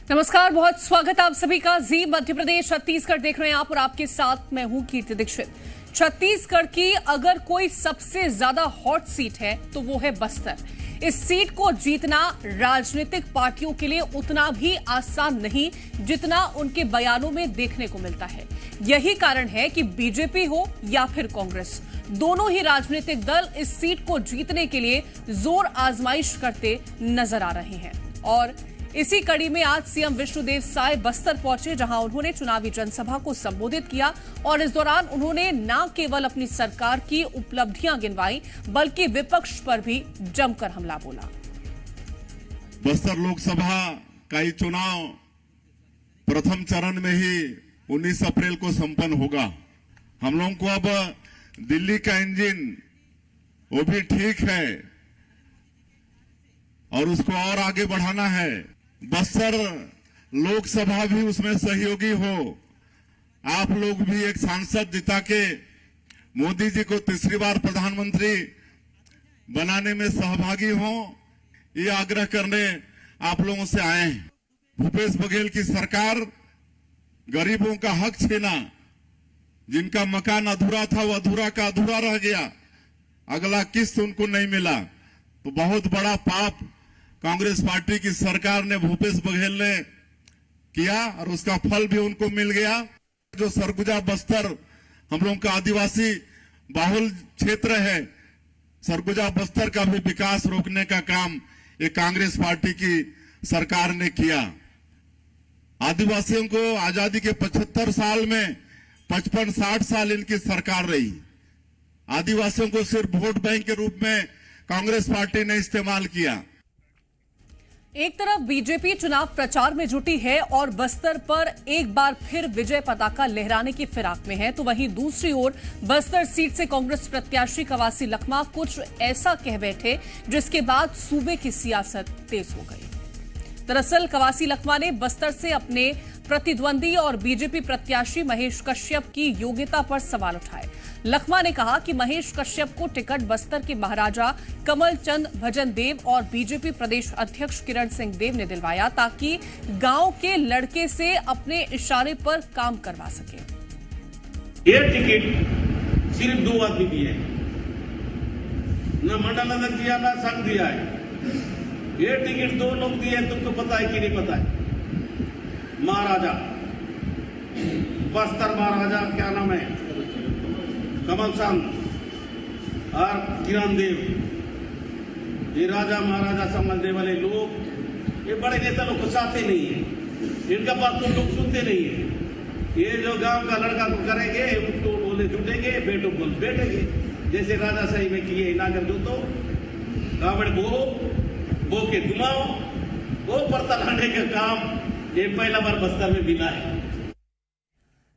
नमस्कार, बहुत स्वागत है आप सभी का। जी मध्य प्रदेश छत्तीसगढ़ देख रहे हैं आप और आपके साथ मैं हूं कीर्ति दीक्षित। छत्तीसगढ़ की अगर कोई सबसे ज्यादा हॉट सीट है तो वो है बस्तर। इस सीट को जीतना राजनीतिक पार्टियों के लिए उतना भी आसान नहीं जितना उनके बयानों में देखने को मिलता है। यही कारण है कि बीजेपी हो या फिर कांग्रेस, दोनों ही राजनीतिक दल इस सीट को जीतने के लिए जोर आजमाइश करते नजर आ रहे हैं। और इसी कड़ी में आज सीएम विष्णुदेव साय बस्तर पहुंचे, जहां उन्होंने चुनावी जनसभा को संबोधित किया और इस दौरान उन्होंने न केवल अपनी सरकार की उपलब्धियां गिनवाई बल्कि विपक्ष पर भी जमकर हमला बोला। बस्तर लोकसभा का ये चुनाव प्रथम चरण में ही 19 अप्रैल को संपन्न होगा। हम लोगों को अब दिल्ली का इंजन वो भी ठीक है और उसको और आगे बढ़ाना है। बस्तर लोकसभा भी उसमें सहयोगी हो। आप लोग भी एक सांसद जिता के मोदी जी को तीसरी बार प्रधानमंत्री बनाने में सहभागी हो, ये आग्रह करने आप लोगों से आए हैं। भूपेश बघेल की सरकार गरीबों का हक छीना, जिनका मकान अधूरा था वो अधूरा का अधूरा रह गया, अगला किस्त उनको नहीं मिला, तो बहुत बड़ा पाप कांग्रेस पार्टी की सरकार ने, भूपेश बघेल ने किया और उसका फल भी उनको मिल गया। जो सरगुजा बस्तर हम लोगों का आदिवासी बाहुल क्षेत्र है, सरगुजा बस्तर का भी विकास रोकने का काम ये कांग्रेस पार्टी की सरकार ने किया। आदिवासियों को आजादी के 75 साल में 55-60 साल इनकी सरकार रही। आदिवासियों को सिर्फ वोट बैंक के रूप में कांग्रेस पार्टी ने इस्तेमाल किया। एक तरफ बीजेपी चुनाव प्रचार में जुटी है और बस्तर पर एक बार फिर विजय पताका लहराने की फिराक में है, तो वहीं दूसरी ओर बस्तर सीट से कांग्रेस प्रत्याशी कवासी लखमा कुछ ऐसा कह बैठे जिसके बाद सूबे की सियासत तेज हो गई। दरअसल कवासी लखमा ने बस्तर से अपने प्रतिद्वंदी और बीजेपी प्रत्याशी महेश कश्यप की योग्यता पर सवाल उठाए। लखमा ने कहा कि महेश कश्यप को टिकट बस्तर के महाराजा कमल चंद भजन देव और बीजेपी प्रदेश अध्यक्ष किरण सिंह देव ने दिलवाया ताकि गांव के लड़के से अपने इशारे पर काम करवा सके। ये टिकट सिर्फ 2 आदमी दिए हैं, न मंडल अध्यक्ष दिया ना संघ दिया है। ये टिकट 2 लोग दिए हैं, तुमको पता है कि नहीं पता है? महाराजा बस्तर महाराजा क्या नाम है, कमल चंद और किरण देव, ये राजा महाराजा समझने वाले लोग, ये बड़े नेता लोग को चाहते नहीं है। इनका बात तुम लोग सुनते नहीं है। ये जो गांव का लड़का को करेंगे उनको बोले जुटेंगे, बेटों को बैठेंगे, जैसे राजा सही में किए नागर जूतो कावड़ बो के घुमाओ, वो परता लाने का काम ये पहला बार बस्तर में बिना है।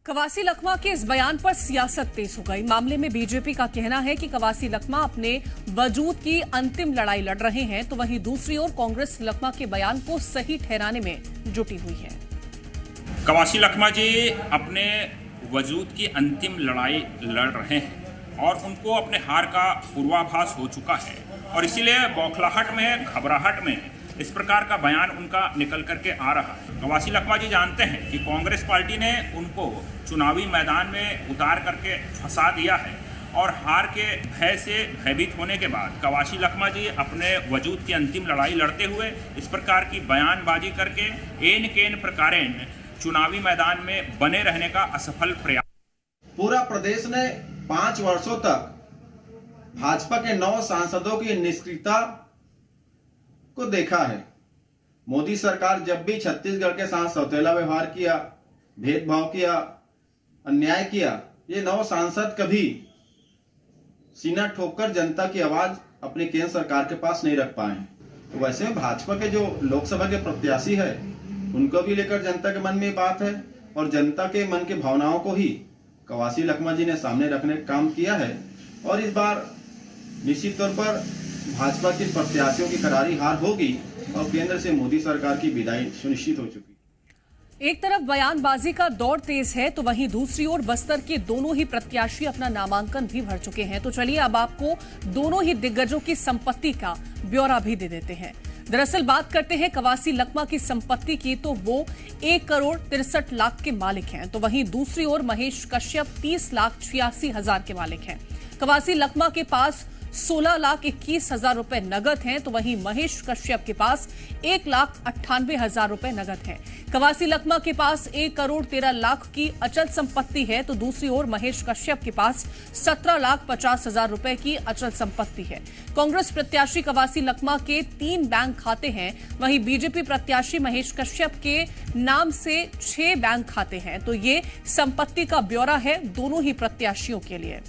कवासी लखमा के इस बयान पर सियासत तेज हो गई। मामले में बीजेपी का कहना है कि कवासी लखमा अपने वजूद की अंतिम लड़ाई लड़ रहे हैं, तो वहीं दूसरी ओर कांग्रेस लखमा के बयान को सही ठहराने में जुटी हुई है। कवासी लखमा जी अपने वजूद की अंतिम लड़ाई लड़ रहे हैं और उनको अपने हार का पूर्वाभास हो चुका है और इसीलिए बौखलाहट में, घबराहट में इस प्रकार का बयान उनका निकल करके आ रहा है। कवासी लखमा जी जानते हैं कि कांग्रेस पार्टी ने उनको चुनावी मैदान में उतार करके फंसा दिया है और हार के भय से भयभीत होने के बाद कवासी लखमा जी अपने वजूद की अंतिम लड़ाई लड़ते हुए इस प्रकार की बयानबाजी करके एन केन प्रकारेण चुनावी मैदान में बने रहने का असफल प्रयास। पूरा प्रदेश ने 5 वर्षों तक भाजपा के 9 सांसदों की निष्क्रियता को देखा है। मोदी सरकार जब भी छत्तीसगढ़ के साथ सौतेला व्यवहार किया, भेदभाव किया, अन्याय किया, ये 9 सांसद कभी सीना ठोककर जनता की आवाज अपनी केंद्र सरकार के पास नहीं रख पाए हैं। तो वैसे में भाजपा के जो लोकसभा के प्रत्याशी है उनको भी लेकर जनता के मन में बात है और जनता के मन की भावनाओं को ही कवासी लखमा जी ने सामने रखने का काम किया है। और इस बार निश्चित तौर पर भाजपा के प्रत्याशियों की करारी हार होगी और केंद्र से मोदी सरकार की विदाई सुनिश्चित हो चुकी। एक तरफ बयानबाजी का दौर तेज है तो वहीं दूसरी ओर बस्तर के दोनों ही प्रत्याशी अपना नामांकन भी भर चुके हैं। तो चलिए अब आपको दोनों ही दिग्गजों की संपत्ति का ब्यौरा भी दे देते हैं। दरअसल बात करते हैं कवासी लखमा की संपत्ति की, तो वो 1 करोड़ 63 लाख के मालिक हैं। तो वहीं दूसरी ओर महेश कश्यप 30,86,000 के मालिक हैं। कवासी लखमा के पास 16,21,000 रुपए नगद हैं, तो वहीं महेश कश्यप के पास 1,98,000 रुपए नगद हैं। कवासी लखमा के पास 1 करोड़ 13 लाख की अचल संपत्ति है, तो दूसरी ओर महेश कश्यप के पास 17,50,000 रुपए की अचल संपत्ति है। कांग्रेस प्रत्याशी कवासी लखमा के 3 बैंक खाते हैं, वहीं बीजेपी प्रत्याशी महेश कश्यप के नाम से 6 बैंक खाते हैं। तो ये संपत्ति का ब्यौरा है दोनों ही प्रत्याशियों के लिए।